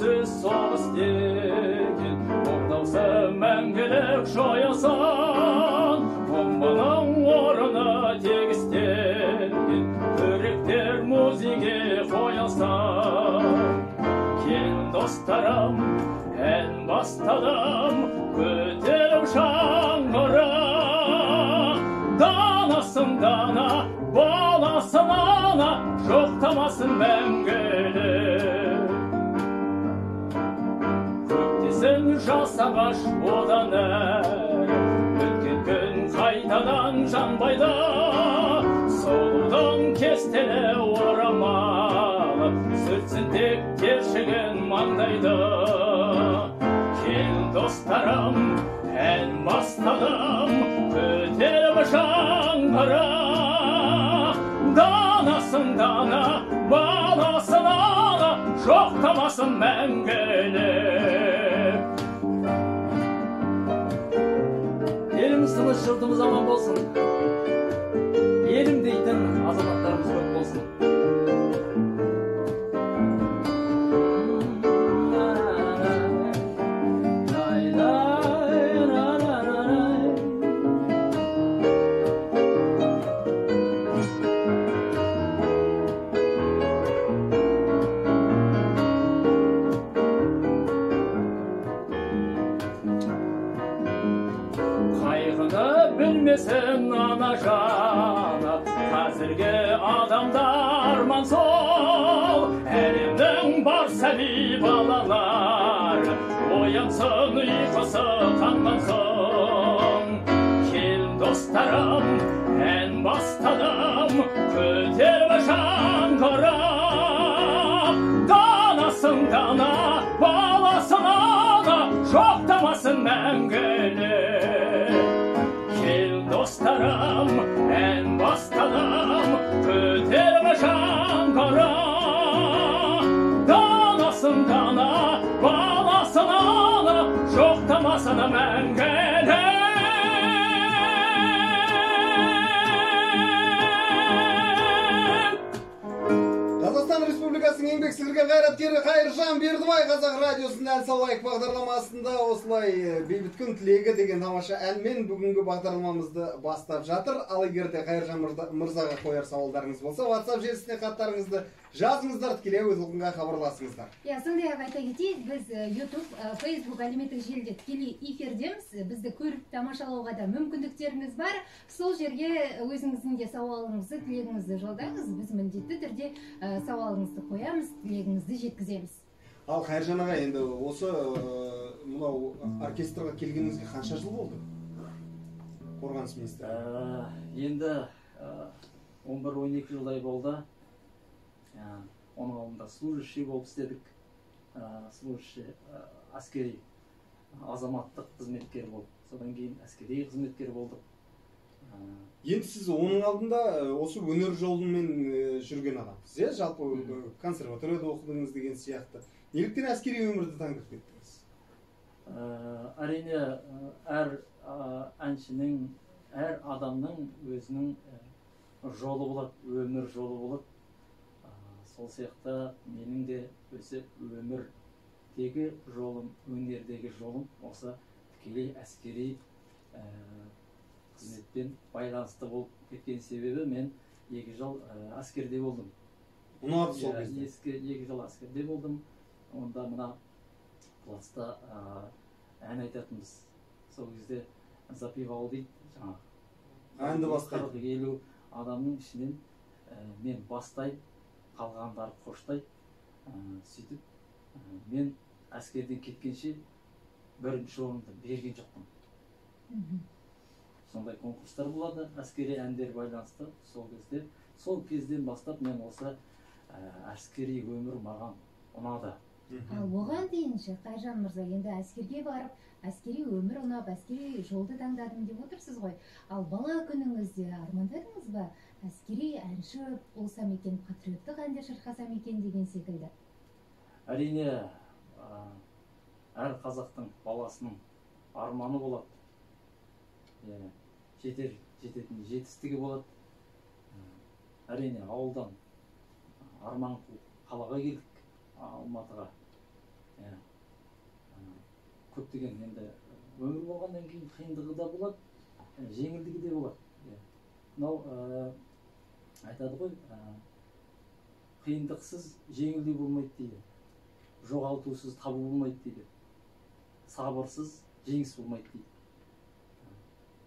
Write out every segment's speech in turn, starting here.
Ölümsüz soğuz деген Ордаусы мәңгілік жойылсын Бомбаның орны тегістелген Күректер музейге қойылсын Кел достарым, ән бастадым Көтеріп шаңғыры Данасын дана, баласын ана Жоқтамасын мәңгілік Көктесін жас ағаш одан әрі Өткен күн қайтадан жанбайды Сұлудың кестелі орамалы Сүртсін тек тершіген маңдайды Кел достарым, ән бастадым Көтеріп жаңғыры Данасын дана, баласын ана Жоқтамасын мәңгілік Еліміз тыныш, жұртымыз аман болсын Елім дейтін азаматтарымыз көп болсын Білмесін ана жаны Қазіргі адамдар мансол Әлемдің бар сәби балалар Оянсын ұйқысы қанған соң Кел достарым, ән бастадым Көтеріп жаңғыры Данасын дана, баласын ана Жоқтамасын мәңгілік Dostlarım, en бастадым, көтеріп жаңғыры Данасын дана, баласын ана, жоқтамасын мәңгілік Қазақстан Республикасының еңбек сіңірген қайраткері Қайыржан Бердібай Қазақ радиосының ән салайық бағдарламасында осылай бейбіт күн тілегі деген тамаша әнмен бүгінгі бағдарламамызды бастап жатыр. Ал егер де Қайыржан мырзаға қояр сауалдарыңыз болса, WhatsApp желісіне хаттарыңызды жазыңыздар, тікелей өз-өлкінге хабарласыңыздар. Сондай-ақ айта кетейік, біз YouTube, Facebook әлеуметтік желіде тікелей эфирдеміз. Бізді көріп тамашалауға да мүмкіндіктеріңіз бар. Сол жерге өзіңіздің де сауалыңызды, тілегіңізді жолдаңыз. Біз міндетті түрде сауалыңызды қоямыз, тілегіңізді жеткіземіз. Ал Қайыржан аға, енді осы мынау оркестрға келгеніңізге қанша жыл болды? Қорғаныс министрі. Енді 11-12 жылдай болды. Оның алдында служащий болып істедік. Служащий әскери азаматтық қызметкер болып. Содан кейін әскери қызметкер болдық. Енді сіз оның алдында осы өнер жолымен жүрген адамсыз, жалпы консерваторияда оқыдыңыз деген сияқты. Неліктен әскери өмірді таңдап кеттіңіз? Әрине, әр әншінің, әр адамның өзінің жолы болады, өмір жолы болады. Сол сияқты менің де өзі өмірдегі жолым, өнердегі жолым осы тікелей әскери қызметпен байланысты болып кеткен себебі мен 2 жыл әскерде болдым. Ұнады сол кезде? 2 жыл әскерде болдым. Онда мына пласта ән айтатынбыз. Сол кезде запевал дейді, жаңағы. Әнді бастайды. 40-50 адамның ішінен мен бастай, қалғандар қоштай. Сөйтіп, мен әскерден кеткенше бірінші орынды берген жоқпын. Сондай конкурстар болады, әскери әндер байланысты. Сол кезден бастап мен осы әскери өмір маған ұнады. Ал оған дейінше Қайыржан мырза, енді әскерге барып, әскери өмір ұнап, әскери жолды таңдадым деп отырсыз ғой. Ал бала күніңізде армандадыңыз ба? Әскери әнші болсам екен, патриоттық әндер шырқасам екен деген секілді. Әрине, әр қазақтың баласының арманы болады. Жететін жетістігі болады. Әрине, ауылдан арман қалаға келдік, Алматыға. көптеген енді өмір болғаннан кейін қиындығы да болады, жеңілдігі де болады. Мынау айтады ғой, қиындықсыз жеңілдік болмайды дейді, жоғалтусыз табу болмайды дейді, сабырсыз жеңіс болмайды дейді.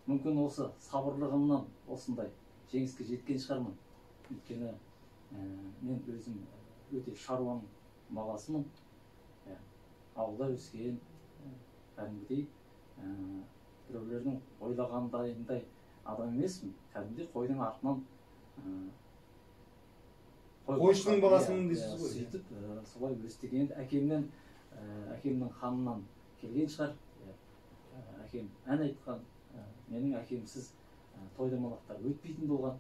Мүмкін осы сабырлығымнан осындай жеңіске жеткен шығармын. Өйткені мен өзім өте шаруаның баласымын. Ауылда өскен, кәдімгідей біреулердің ойлағандайындай адам емеспін. Кәдімгідей қойдың артынан қойшының баласымын дейсіз ғой. Сөйтіп солай өстік. Енді әкемнің қанынан келген шығар. Әкем ән айтқан, менің әкемсіз той-томалақтар өтпейтін болған.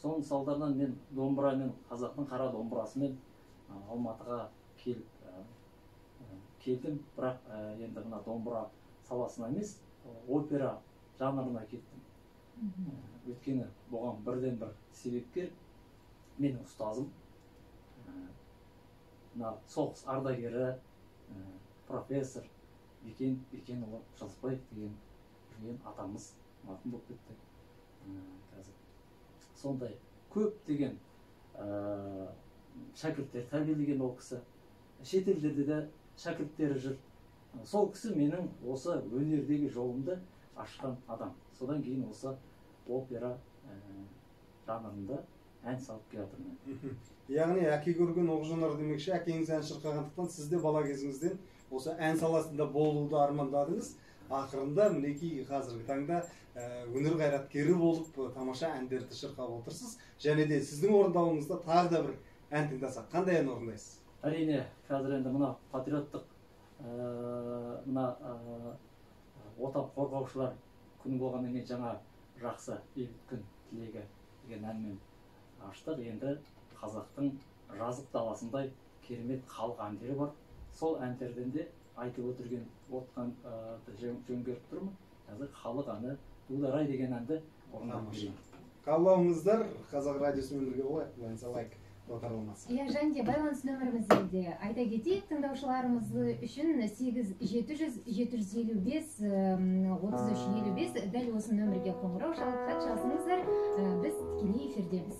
Соның салдарынан мен домбырамен, қазақтың қара домбырасымен Алматыға келдім, бірақ енді мына домбыра саласына емес, опера жанрына кеттім. Өйткені бұған бірден бір себепкер менің ұстазым, соғыс ардагері, профессор Бекенұлы Жылысбаев деген атамыз марқұм болып кетті қазір. Сондай көптеген шәкірттер тәрбиелеген ол кісі. Шетелдерде де шәкірттері жүр. Сол кісі менің осы өнердегі жолымды ашқан адам. Содан кейін осы опера жанрында ән салып келе жатырмын. Яғни әке көрген оқ жонар демекші, әкеңіз ән шырқағандықтан сіз де бала кезіңізден осы ән саласында болуды армандадыңыз. Ақырында мінекей қазіргі таңда өнер қайраткері болып тамаша әндерді шырқап отырсыз. Және де сіздің орындауыңызда тағы да бір ән тыңдасақ, қандай ән орындайсыз? Әрине, қазір енді мына патриоттық мына отан қорғаушылар күні болғаннан кейін жаңа жақсы бейбіт күн тілегі деген әнмен аштық. Енді қазақтың жазық даласындай керемет халық әндері бар. Сол әндерден де айтып отқан жөңгеріп тұрмын. Қазір халық әні Дударай деген әнді орындап берейін. Қалауыңыздар Қазақ радиосымен бірге болайық, ән салайық бағдарламасы. Және де байланыс нөмірімізді де айта кетейік, тыңдаушыларымыз үшін 8-755-3355 дәл осы нөмірге қоңырау шалып хат жазыңыздар, біз тікелей эфирдеміз.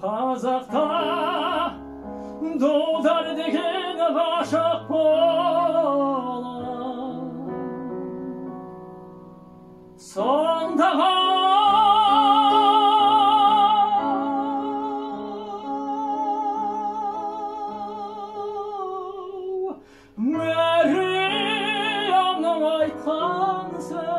Қазақта Дудар деген ғашық болар, сондағы Мәриямның айтқан сөзі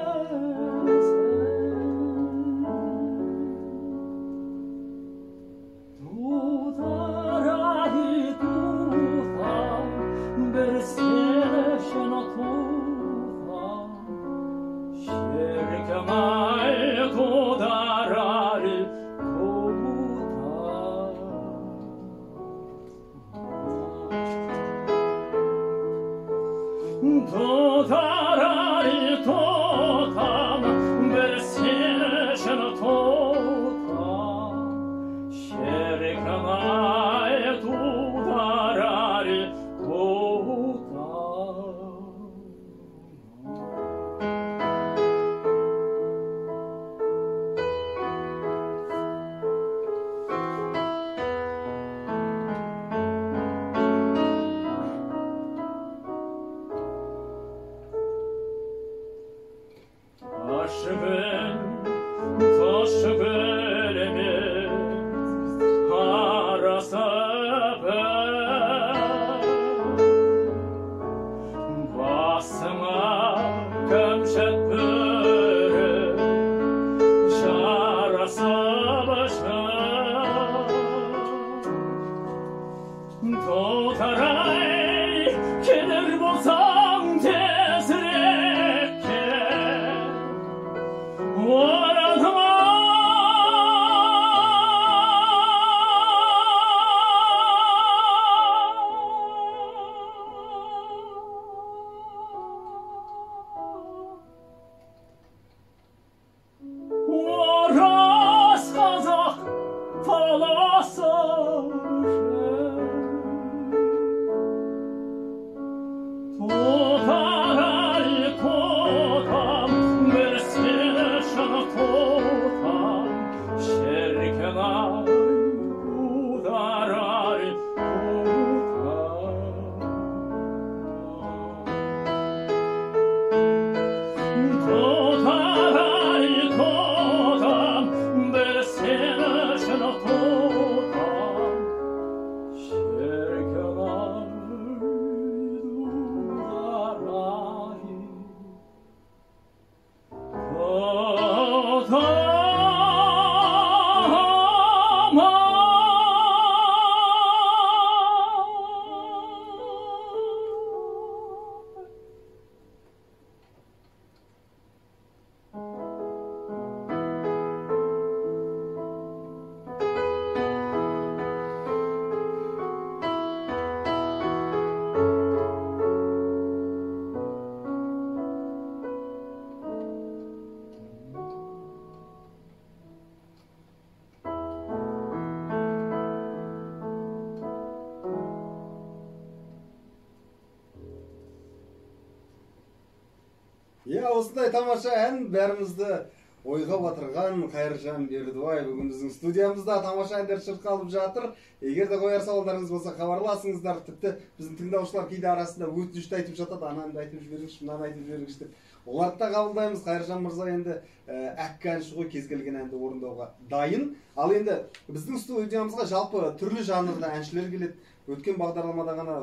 Осындай тамаша ән бәрімізді ойға батырған Қайыржан Бердібай бүгін біздің студиямызда тамаша әндер шырқалып жатыр. Егер де қояр сауалдарыңыз болса, хабарласыңыздар. Тіпті біздің тыңдаушылар кейде арасында өтінішті айтып жатады, ананы айтып жіберіңізші, мынаны айтып жіберіңізші деп. Оларды да қабылдаймыз. Қайыржан мырза енді әккі әнші ғой, кез келген әнді орындауға дайын. Ал енді біздің студиямызға жалпы түрлі жанрда әншілер келеді. Өткен бағдарламада ғана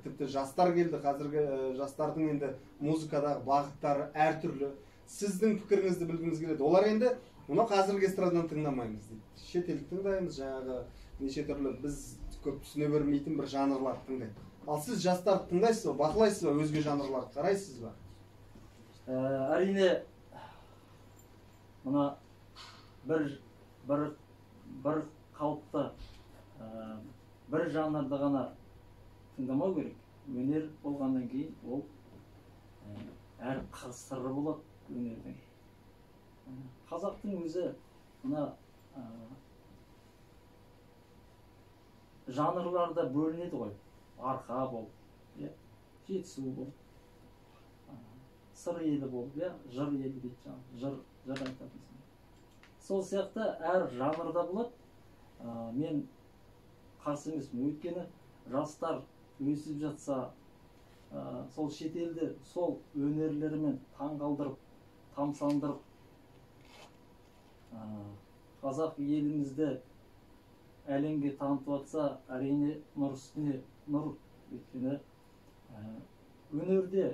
тіпті жастар келді. Қазіргі жастардың енді музыкадағы бағыттары әртүрлі. Сіздің пікіріңізді білгіміз келеді. Олар енді мұны қазіргі эстрададан тыңдамаймыз дейді. Шетелдік тыңдаймыз, жаңағы неше түрлі біз көп түсіне бермейтін бір жанрларды тыңдайды. Ал сіз жастарды тыңдайсыз ба, бақылайсыз ба, өзге жанрларды қарайсыз ба? Әрине мына бір қалыпты бір жанрды ғана тыңдамау керек. Өнер болғаннан кейін ол әр қыр-сыры болады өнердің. Қазақтың өзі мына жанрларда бөлінеді ғой. Арқа бол, жетісу бол, сыр елі бол, жыр елі дейді, жыр айтатын. Сол сияқты әр жанрда болады. Мен қарсы емеспін. Өйткені жастар өсіп жатса, сол шетелді сол өнерлерімен таңғалдырып, тамсандырып, қазақ елімізді әлемге танытып жатса, әрине нұр үстіне нұр. Өйткені өнерде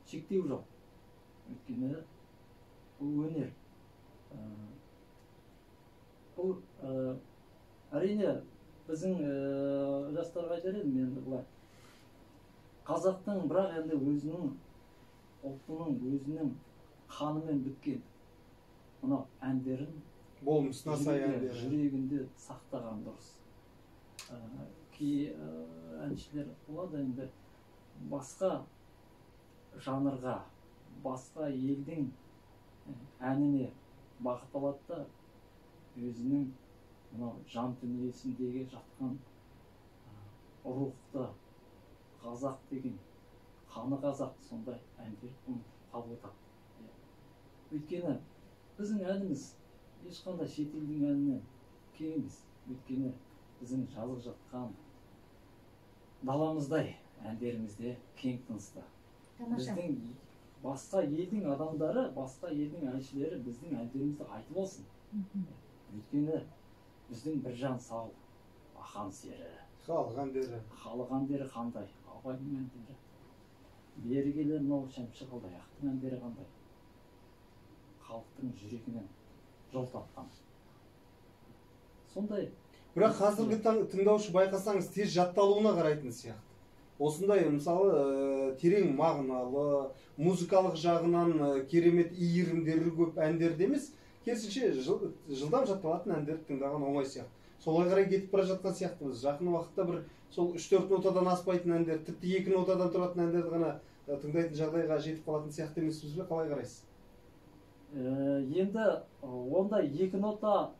шектеу жоқ. Өйткені бұл өнер. Бұл әрине біздің жастарға айтар едім енді бұлай. Қазақтың бірақ енді өзінің ұлтының, өзінің қанымен біткен мынау әндерін болмысына сай әндер жүрегінде сақтаған дұрыс. Кей әншілер болады енді басқа жанрға, басқа елдің әніне бағыт алады да өзінің мынау жан дүниесіндегі жатқан рухты қазақ деген қаны қазақ сондай әндер қалып отырады. Өйткені біздің әніміз ешқандай шетелдің әнінен кем емес. Өйткені біздің жазып жатқан даламыздай әндерімізде кең тынысты. Біздің басқа елдің адамдары, басқа елдің әншілері біздің әндерімізді айтып olsun. Өйткені біздің Біржан Сал, Ақан Сері, халық әндері қандай, Абайдың әндері, бері келер мынау Шәмші Қалдаяқтың әндері қандай, халықтың жүрегінен жол тапқан. Сондай. Бірақ қазіргі тыңдаушы байқасаңыз тез жатталуына қарайтын сияқты. Осындай мысалы терең мағыналы, музыкалық жағынан керемет иірімдері көп әндерді емес, керісінше жылдам жатталатын әндерді тыңдаған оңай сияқты. Солай қарай кетіп бара жатқан сияқтымыз. Жақын уақытта бір сол 3-4 нотадан аспайтын әндер, тіпті 2 нотадан тұратын әндерді ғана тыңдайтын жағдайға жетіп қалатын сияқты емеспіз бе? Қалай қарайсыз? Енді онда 2 нота,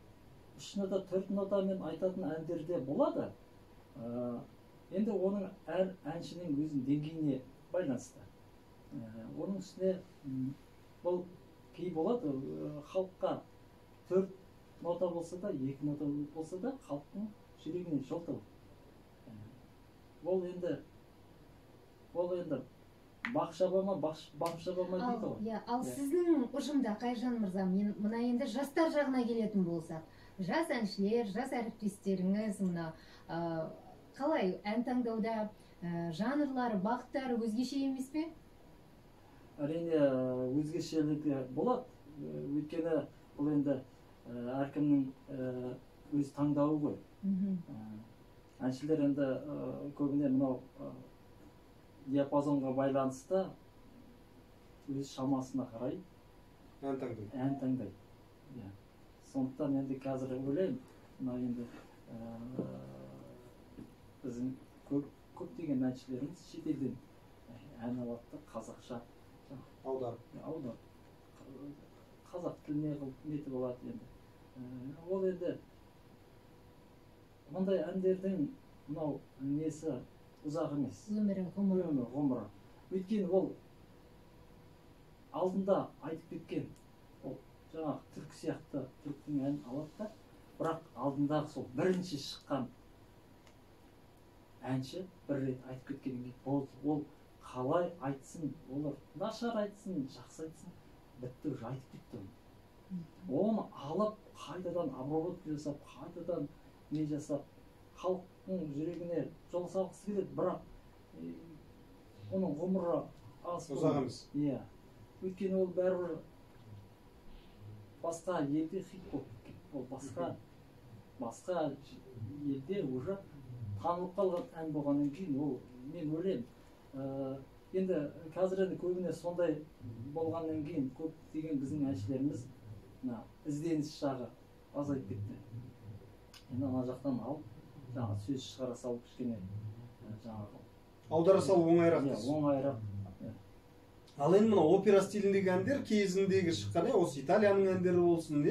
3 нота, 4 нотамен айтатын әндерде болады. Енді оның әр әншінің өзінің деңгейіне байланысты. Оның үстіне бұл кей болады, халыққа 4 нота болса да, 2 нота болса да, халықтың жүрегіне жол тауып. Ол енді бақшаба ма дейді ғой. Ал сіздің ұжымда, Қайыржан мырза, мен мына енді жастар жағына келетін болсақ, жас әншілер, жас әріптестеріңіз мына қалай ән таңдауда жанрлары, бағыттары өзгеше емес пе? Әрине өзгешелігі болады. Өйткені бұл енді әркімнің өз таңдауы ғой. Әншілер енді көбіне мынау диапазонға байланысты өз шамасына қарай ән таңдайды. Сондықтан енді қазір ойлаймын, мына енді біздің көптеген әншілеріміз шетелден ән алады, қазақша аударып қазақ тіліне қылып нетіп алады енді. Ол енді мұндай әндердің мынау несі ұзақ емес. Өмірі, ғұмыры. Өйткені ол алдында айтып кеткен ол жаңағы түрк сияқты түріктің әнін алады да, бірақ алдындағы сол бірінші шыққан әнші бір рет айтып кеткеннен кейін болды, ол қалай айтсын, олар нашар айтсын, жақсы айтсын, бітті уже айтып кетті оны алып қайтадан обработка жасап, қайтадан не жасап, халықтың жүрегіне жол салғысы келеді, бірақ оның ғұмыры ұзақ емес. Иә, өйткені ол бәрібір басқа елде хит болып кеткен, ол басқа елде уже танылып қалған ән болғаннан кейін, ол мен ойлаймын, енді қазір енді көбіне сондай болғаннан кейін көптеген біздің әншілеріміз ізденіс жағы азайып кетті. Енді ана жақтан алып, жаңағы сөз шығара салып кішкене жаңағы аудара салу оңайырақ. Оңайырақ. Ал енді мына опера стиліндегі әндер кезіндегі шыққан, осы Италияның әндері болсын,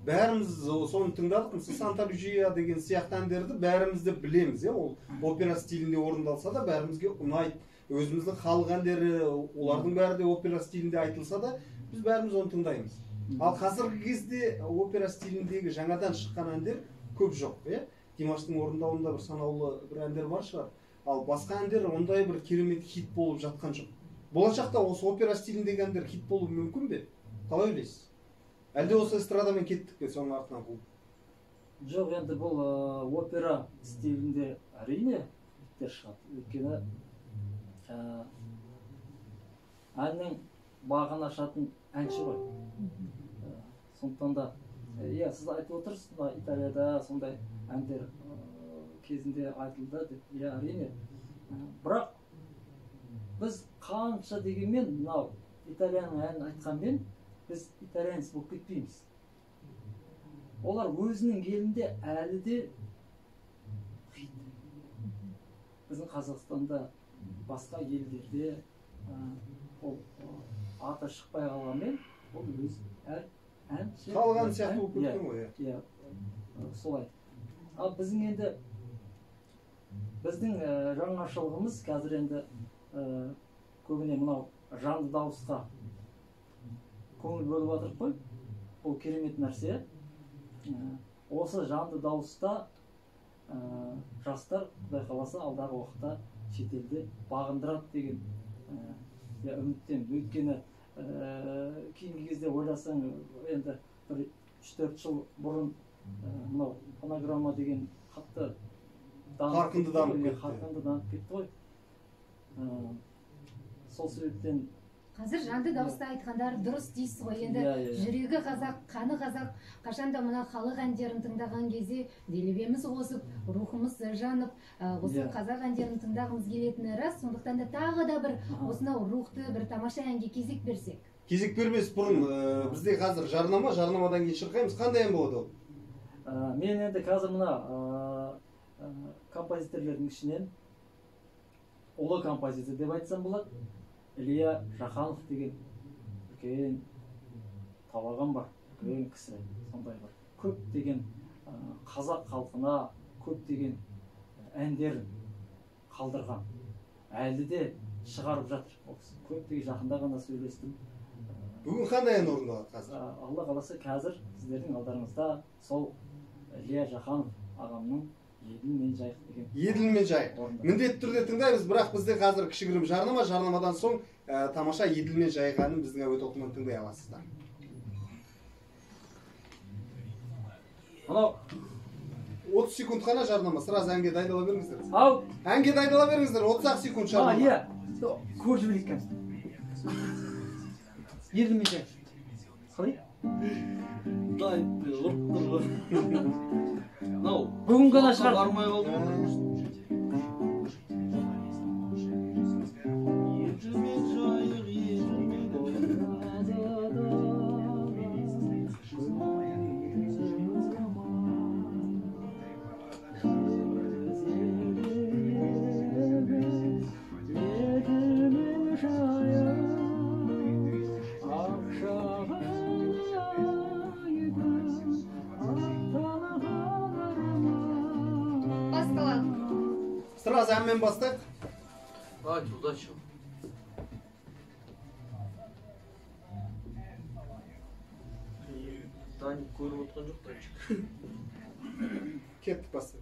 бәріміз соны тыңдадық. Мысалы Санта Луджия деген сияқты әндерді бәріміз де білеміз, ол опера стилінде орындалса да бәрімізге ұнайды. Өзіміздің халық әндері, олардың бәрі де опера стилінде айтылса да, біз бәріміз оны тыңдаймыз. Ал қазіргі кезде опера стиліндегі жаңадан шыққан әндер көп жоқ, Димаштың орындауында бір санаулы бір әндер бар шығар. Ал басқа әндер ондай бір керемет хит болып жатқан жоқ. Болашақта осы опера стиліндегі әндер хит болуы мүмкін бе? Қалай ойлайсыз? Әлде осы эстрадамен кеттік пе соның артынан қуып? Жоқ, енді бұл опера стилінде әрине хиттер шығады. Өйткені әннің бағын ашатын әнші ғой. Сондықтан да, сіз айтып отырсыз, Италияда сондай әндер кезінде айтылды деп, әрине. Бірақ біз қанша дегенмен, мынау Италияның әнін айтқанмен, біз итальянец болып кетпейміз. Олар өзінің елінде әлі де хит. Біздің Қазақстанда, басқа елдерде ол аты шықпай қалғанмен, ол өз әнші. Қалған сияқты болып кеткен ғой. Солай. Ал біздің енді, біздің жаңашылығымыз қазір енді көбіне мынау жанды дауысқа көңіл бөліп жатырық қой. Бұл керемет нәрсе. Осы жанды дауыста жастар, Құдай қаласа, алдағы уақытта шетелде бағындырады деген үміттемін. Өйткені кейінгі кезде ойласаң, енді 3-4 жыл бұрын мынау фонограмма деген қатты қарқынды дамып кетті ғой. Сол себептен қазір жанды дауыста айтқандар дұрыс дейсіз ғой. Енді жүрегі қазақ, қаны қазақ, қашанда мына халық әндерін тыңдаған кезде делебеміз қосып, рухымыз жанып, осы қазақ әндерін тыңдағымыз келетіні рас. Сондықтан да тағы да бір осынау рухты бір тамаша әнге кезек берсек. Кезек бермес бұрын бізде қазір жарнамадан кейін шырқаймыз. Қандай ән болады ол? Мен енді қазір мына композиторлардың ішінен ұлы композитор деп айтсам болады. Илья Жақанов деген үлкен талаған бар, үлкен кісі, сондай бар. Көп деген қазақ халқына көп деген әндерін қалдырған. Әлі де шығарып жатыр. Көп деген жақында ғана сөйлестім. Бүгін қандай ән орындалады қазір? Алла қаласа қазір сіздердің алдарыңызда сол Илья Жақанов ағамның Еділ мен жайық деген. Еділ мен жайық. Міндетті түрде тыңдаймыз, бірақ бізде қазір кішігірім жарнамадан соң тамаша Еділ мен жайық әнін біздің әуе толқынынан тыңдай аласыздар. Анау 30 секунд қана жарнама, сразу әнге дайындала беріңіздер. Ау, әнге дайындала беріңіздер, 30 секунд жарнама. Көріп жіберейік. Еділ мен жайық. Қалай? Бүгін ғана шығар. Бармай қалдым. Сразу әнмен бастайық. Давайте, удачи. Даник көріп отқан жоқ та. Кеттік бастап.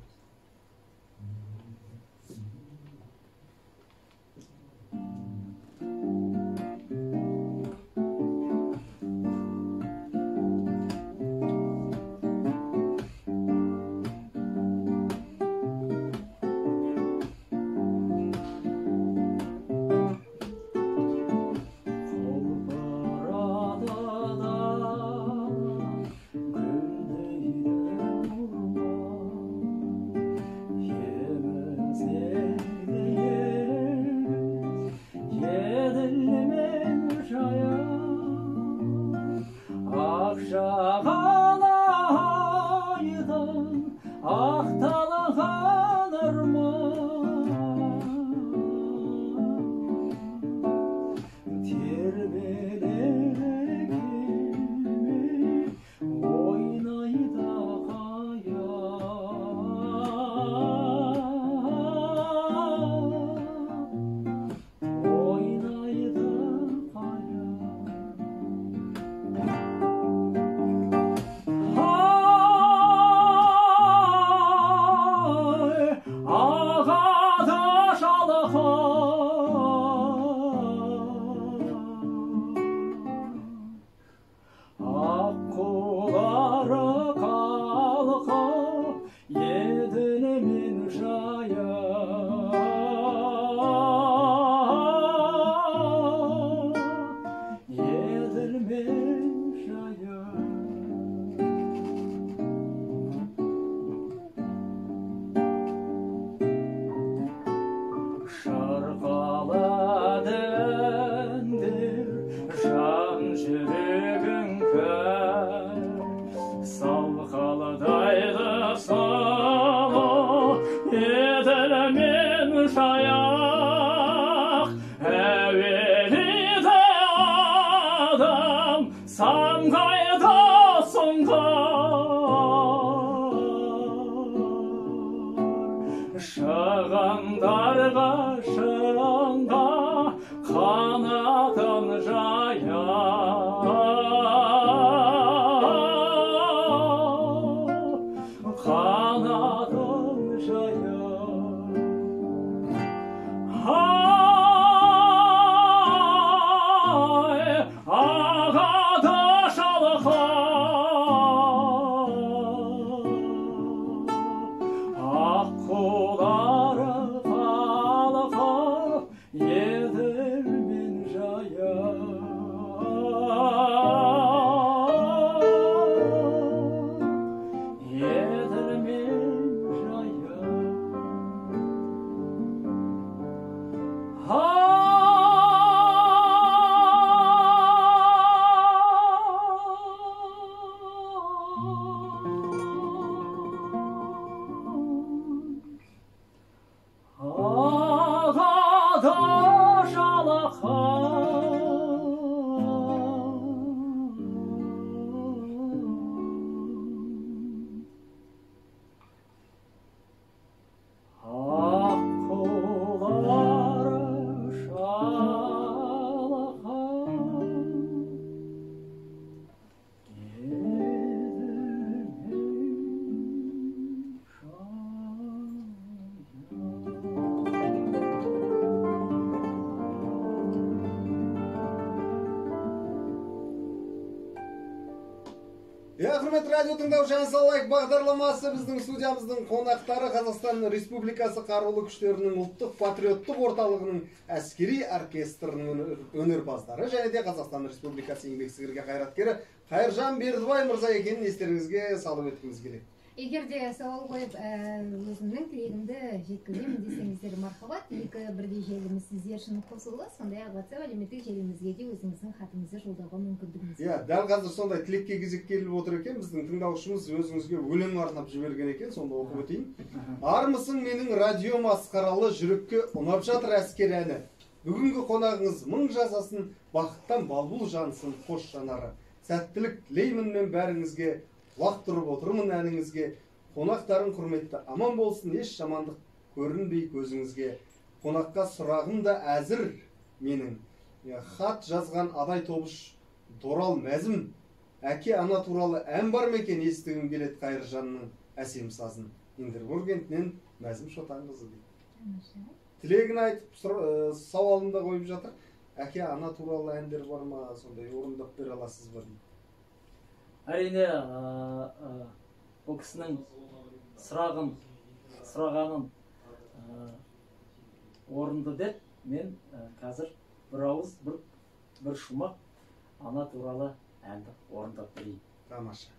Құрметті радио тыңдаушы, Ансалайық бағдарламасы біздің студиямыздың қонақтары Қазақстан Республикасы Қарулы күштерінің ұлттық патриоттық орталығының әскери оркестрінің өнерпаздары және де Қазақстан Республикасы еңбек сіңірген қайраткері Қайыржан Бердібай мырза екенін естеріңізге салып өткіміз келеді. Егер де сауал қойып, өзімнің тілегімді жеткіземін десеңіздер мархабат, екі бірдей желіміз сіздер үшін қосылды, сондай-ақ WhatsApp әлеуметтік желімізге де өзіңіздің хатыңызды жолдауға мүмкіндігіңіз. Иә, дәл қазір сондай тілекке кезек келіп отыр екен. Біздің тыңдаушымыз өзіңізге өлең арнап жіберген екен, сонда оқып өтейін. Армысың менің радио масқаралы жүрекке ұнап жатыр әскер әні. Бүгінгі қонағыңыз мың жасасын, бақыттан балбұл жансын қош жанары. Сәттілік тілеймін мен бәріңізге. Уақыт тұрып отырмын әніңізге, қонақтарын құрметті аман болсын, еш жамандық көрінбей көзіңізге. Қонаққа сұрағым да әзір менің. Хат жазған Адай Тобыш Дорал Мәзім, әке ана туралы ән бар ма екен естігім келеді Қайыржанның әсем сазын. Индербург кентінен Мәзім Шотанқызы дейді. Тілегін айтып, сауалын да қойып жатыр. Әке ана туралы әндер бар ма, сондай орындап бере аласыз ба дейді. Әрине, бұл кісінің сұрағанын орынды деп, мен қазір бір ауыз, бір шумақ ана туралы әнді орындап берейін. Тамаша.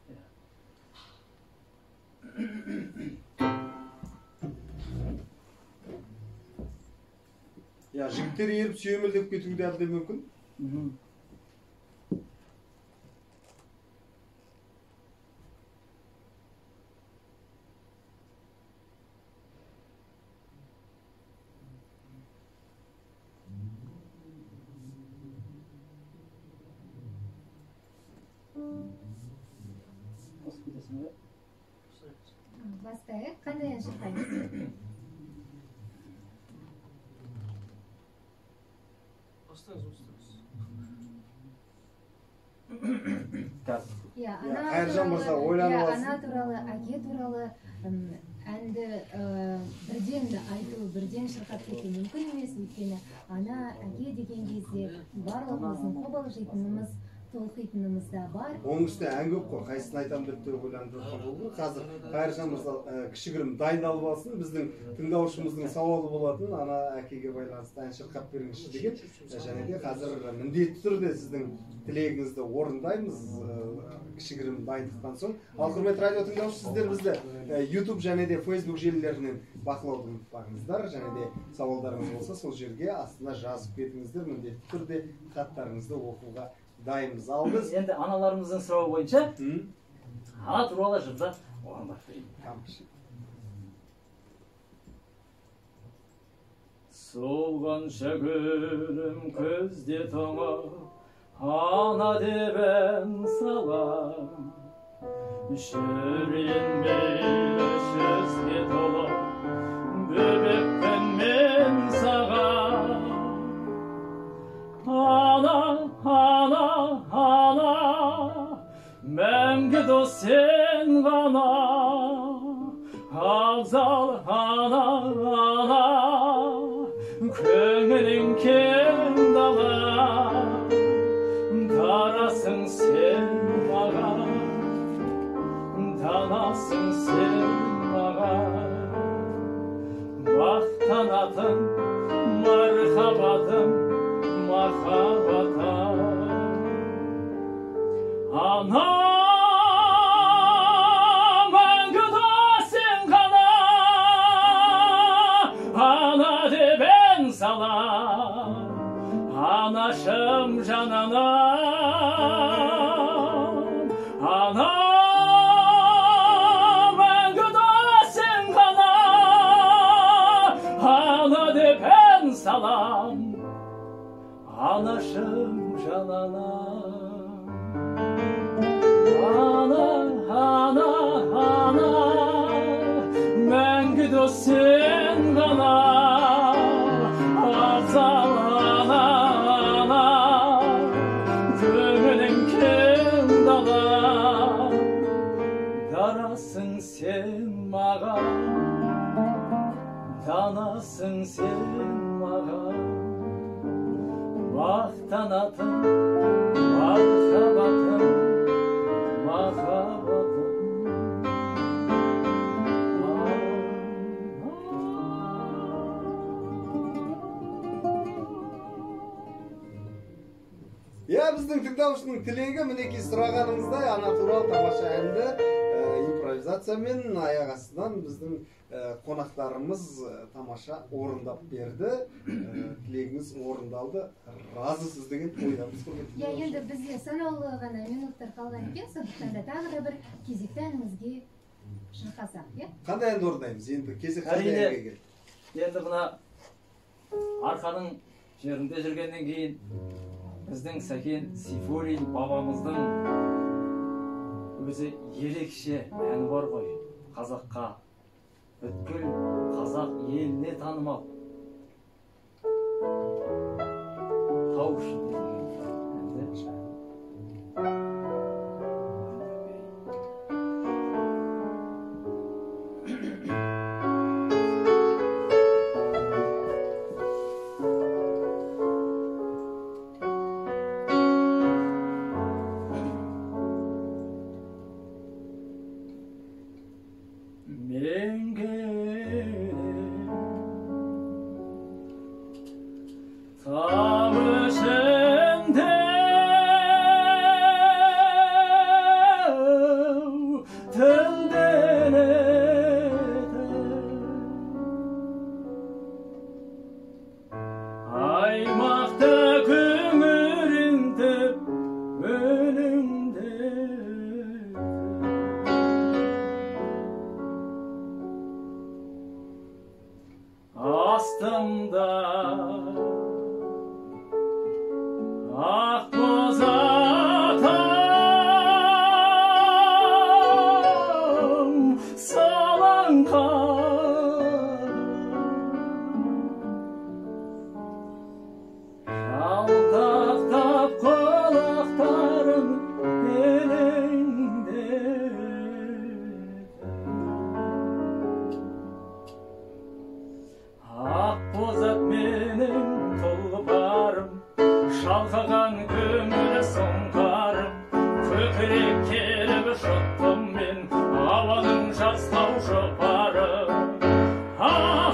Я жігіттер еріп сүйемелдеп кетуі де әбден мүмкін. Бастайық, қандай ән шырқаймыз? Қайыржан мырза ойланып алсын. Ана туралы, әке туралы әнді бірден айту, бірден шырқап кету мүмкін емес, өйткені ана, әке деген кезде барлығымыздың қобалжитынымыз, толқитынымыз да бар. Оның үстіне ән көп қой, қайсысын айтам деп ойланып жатқан болу. Қазір Қайыржан мырза кішігірім дайындалып алсын, біздің тыңдаушымыздың сауалы болатын, ана әкеге байланысты ән шырқап беріңізші деген. Және де қазір міндетті түрде сіздің тілегіңізді орындаймыз, кішігірім дайындықтан соң. Ал құрметті радио тыңдаушы, сіздер бізді YouTube және де Facebook желілерінен бақылауды ұмытпаңыздар. Және де сауалдарыңыз болса, сол жерге астына жазып кетіңіздер, міндетті түрде хаттарыңызды оқуға дайынбыз. Ал біз енді аналарымыздың сұрауы бойынша ана туралы жырды орындап берейін. Солғанша гүлім көзде тоңып, ана деп ән салам, жүрейін мейлі жүзге толы, бөбекпін мен саған. Ана, мәңгі дос сен ғана, абзал ана, көңілің кең дала, дарасың сен маған, данасың сен маған, мақтанатын мархабатым, ана, мәңгі досың ғана, ана деп ән салам, анашым жанана, ана, мәңгі досың ғана, ана деп ән салам, анашым жанана. Ана, мәңгі дос сен ғана, абзал ана, көңілің кең дала, дарасың сен маған, данасың сен маған, мақтанатын мархабатым, біздің тыңдаушының тілегі мінекей сұрағанымыздай ана туралы тамаша әнді импровизациямен аяқ астынан біздің қонақтарымыз тамаша орындап берді. Тілегіңіз орындалды, разысыз деген ойдамыз. Енді бізде санаулы ғана минуттар қалған екен, сондықтан да тағы да бір кезекті әнімізге шырқасақ, иә? Қандай әнді орындаймыз? Енді кезек қандай әнге келді? Енді мына арқаның жерінде жүргеннен кейін біздің Сәкен Сейфуллин бабамыздың өзі ерекше әні бар ғой. Қазаққа, бүткіл қазақ еліне танымал. Тау ішінде деген әнді. Bağışımda tünden aymakta kömüründe önümde astımda ak boz atam salan Aldaqtap qolaqtarım elinde Ақ бозат менің тұлпарым Шалқаған көңіл сұңқарым Көкірек келіп жұттым мен Ауаның жастау жұпары Ау,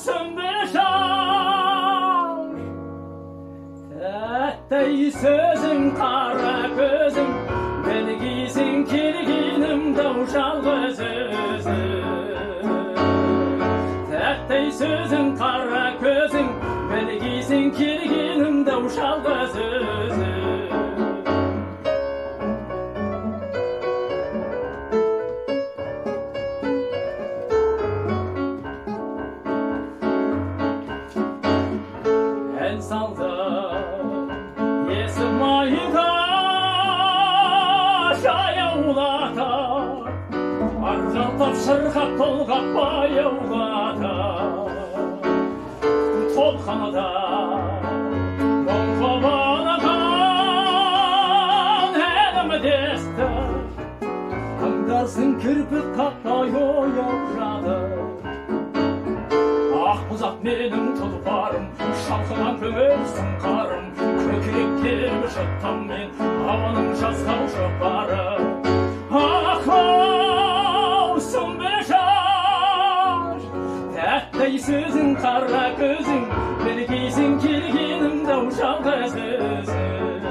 сүмбе шаш Тәттей сөзің қара көзің Білгейсің келгенім дау жалғыз өзім Тәттей сөзің қара көзің Білгейсің келгенім дау жалғыз өзім Ән салды есім айда жаяулата Аржалтап шырқап толғап баяулата Толқанада мұң қобалаған әнім десті Аңдарсың кірпік қақпай ояу жатыр Ақ бұзақ менің тұлпарым Шалқыған көңіл сұңқарым Көкірек келіп жұттым мен Ауаның жазғау жұпары Ау, сүмбе шаш Тәттей сөзің қара көзің Білгейсің келгенім дау жалғыз өзім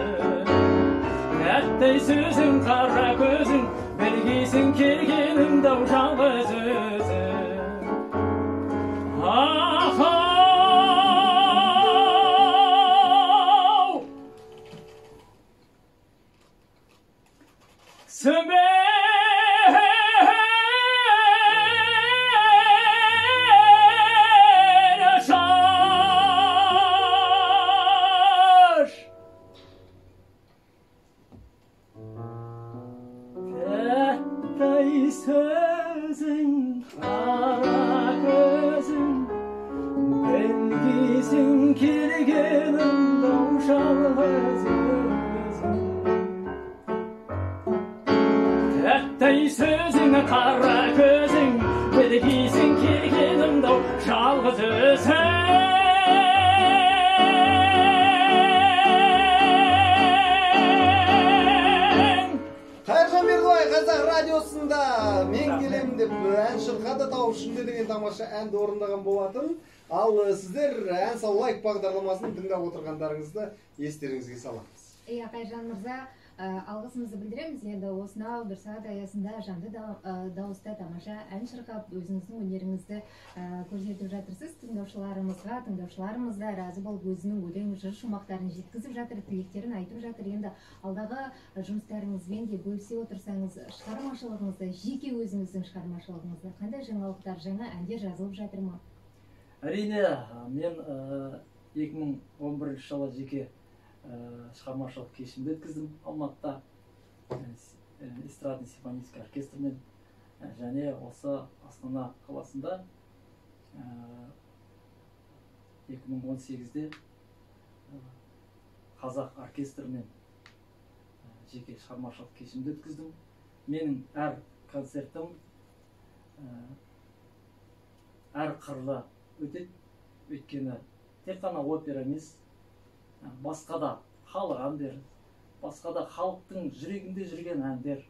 Тәттей сөзің қара көзің Білгейсің келгенім дау жалғыз өзім Сүмбе шаш Тәттей сөзің қара көзің Білгейсің келгенім дау жалғыз өзім Тәттей сөзің қара көзің Білгейсің келгенім дау жалғыз өзім Қайыржан Бердібай қазақ радиосында мен келем деп ән шырқады тау ішінде деген тамаша әнді орындаған болатын. Ал сіздер ән салайық бағдарламасын тыңдап отырғандарыңызды естеріңізге саламыз. Иә, Қайыржан мырза, алғысымызды білдіреміз. Енді осынау бір сағат аясында жанды дауыста тамаша ән шырқап өзіңіздің өнеріңізді көрсетіп жатырсыз. Тыңдаушыларымыз да разы болып өзінің өлең жыр шумақтарын жеткізіп жатыр, тілектерін айтып жатыр. Енді алдағы жұмыстарыңызбен де бөлісе отырсаңыз, шығармашылығыңызда, жеке өзіңіздің шығармашылығыңызда қандай жаңалықтар, жаңа әндер жазылып жатыр ма? Әрине, мен 2011 жылы жеке шығармашылық кешімді өткіздім Алматыда эстрадный симфонический оркестрмен және осы Астана қаласында 2018-де қазақ оркестрмен жеке шығармашылық кешімді өткіздім. Менің әр концертім әр қырлы өтеді, өйткені тек қана опера емес, басқа да халық әндер, басқа да халықтың жүрегінде жүрген әндер,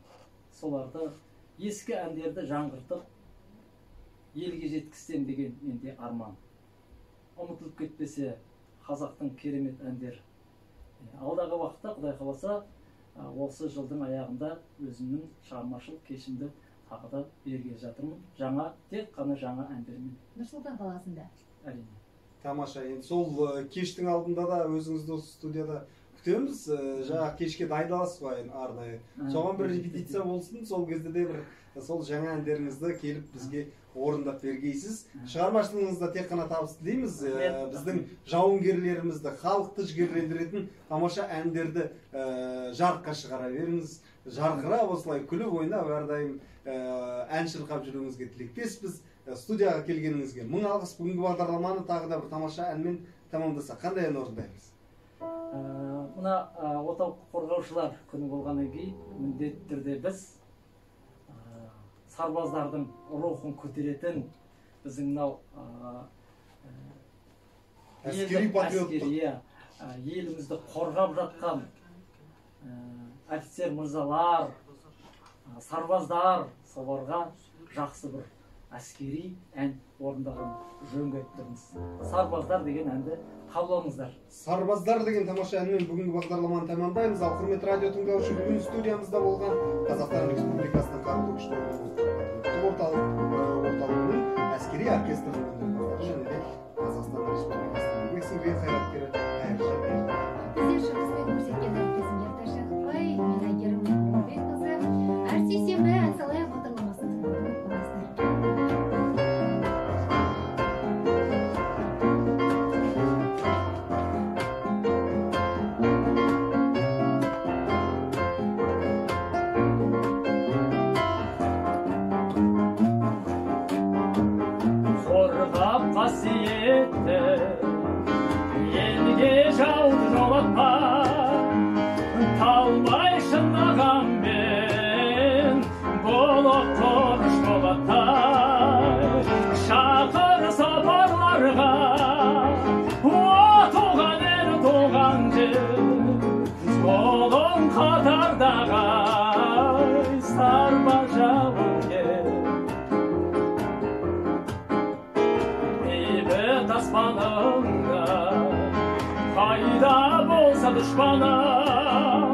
соларды ескі әндерді жаңғыртып елге жеткізсем деген менде арман. ұмытылып кетпесе қазақтың керемет әндері. Алдағы уақытта Құдай қаласа осы жылдың аяғында өзімнің шығармашылық кешімді тағы да берге жатырмын. Тек қана жаңа әндермен. Нұрсұлтан қаласында. Әрине. Тамаша. Енді сол кештің алдында да өзіңізді осы студияда күтеміз. Жаңа кешке дайындаласыз ғой арнайы. Соған бір репетиция болсын, сол кезде де бір сол жаңа әндеріңізді келіп бізге орындап бергейсіз. Шығармашылығыңызда тек қана табыс тілейміз. Біздің жауынгерлерімізді, халықты жігерлендіретін тамаша әндерді жарыққа шығара беріңіз. Жарқырап осылай күліп ойнап әрдайым ән шырқап жүруіңізге тілектеспіз. Студияға келгеніңізге мың алғыс. Бүгінгі бағдарламаны тағы да бір тамаша әнмен тамамдаса қандай ән орындаймыз? Мына отау қорғаушылар күні болғаннан кейін міндетті түрде біз сарбаздардың рухын көтеретін біздің мынау әскери патриоттық елімізді қорғап жатқан офицер мырзалар, сарбаздар, соларға жақсы бір әскери ән орындаған жөн қойыптырмыз. Сарбаздар деген әнді қабыл алыңыздар. Сарбаздар деген тамаша әнмен бүгінгі бағдарламаны тәмамдаймыз. Ал құрметті радио тыңдаушы, бүгін студиямызда болған Қазақстан Республикасының қарулы күштерінің орталығының әскери оркестрінің өндірушілері және де Қазақстан Республикасының еңбек сіңірген қайраткері Қайыржан Бердібай. Біздер шығыспен көрсеткен әріптесім Ерташ Жақыпбай, мен Әйгерім Нұрбекқызы. Әр сейсенбі ән салайық бағдарламасын тыңдап қасиетті елге жауды жолатпа, талмай шынағанмен болып тұрыш болаттай. Шақыр сапарларға туған ел туған жер, қолың қатардағы сарбаз жауынгер. Аспаныңда қайда болса дұшпаным,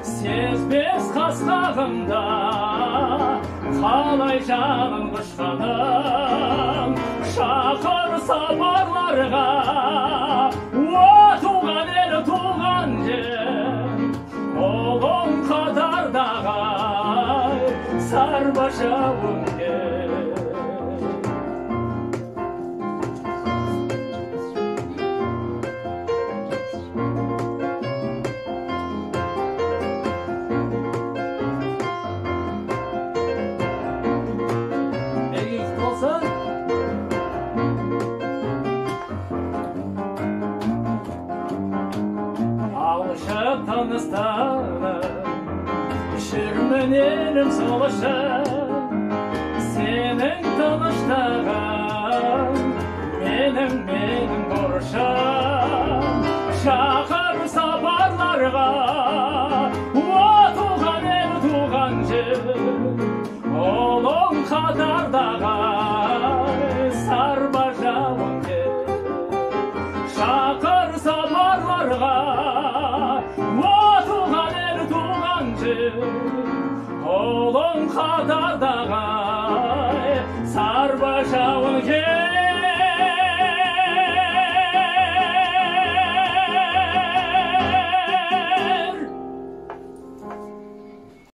сезбес қасқағында қалай жанын құшқаным. Шақыр сапарларға туған ел туған жер, қолың қатардағы сарбаз жауынгер. Tanıstanım, şürmün elim savaşı, senin tanıştığın, benim borçum. Şakır saparlarga, tuğan el tuğan jir, oğlum kadardaga, sarbaz jaunger. Şakır saparlarga, Oğlum kadarda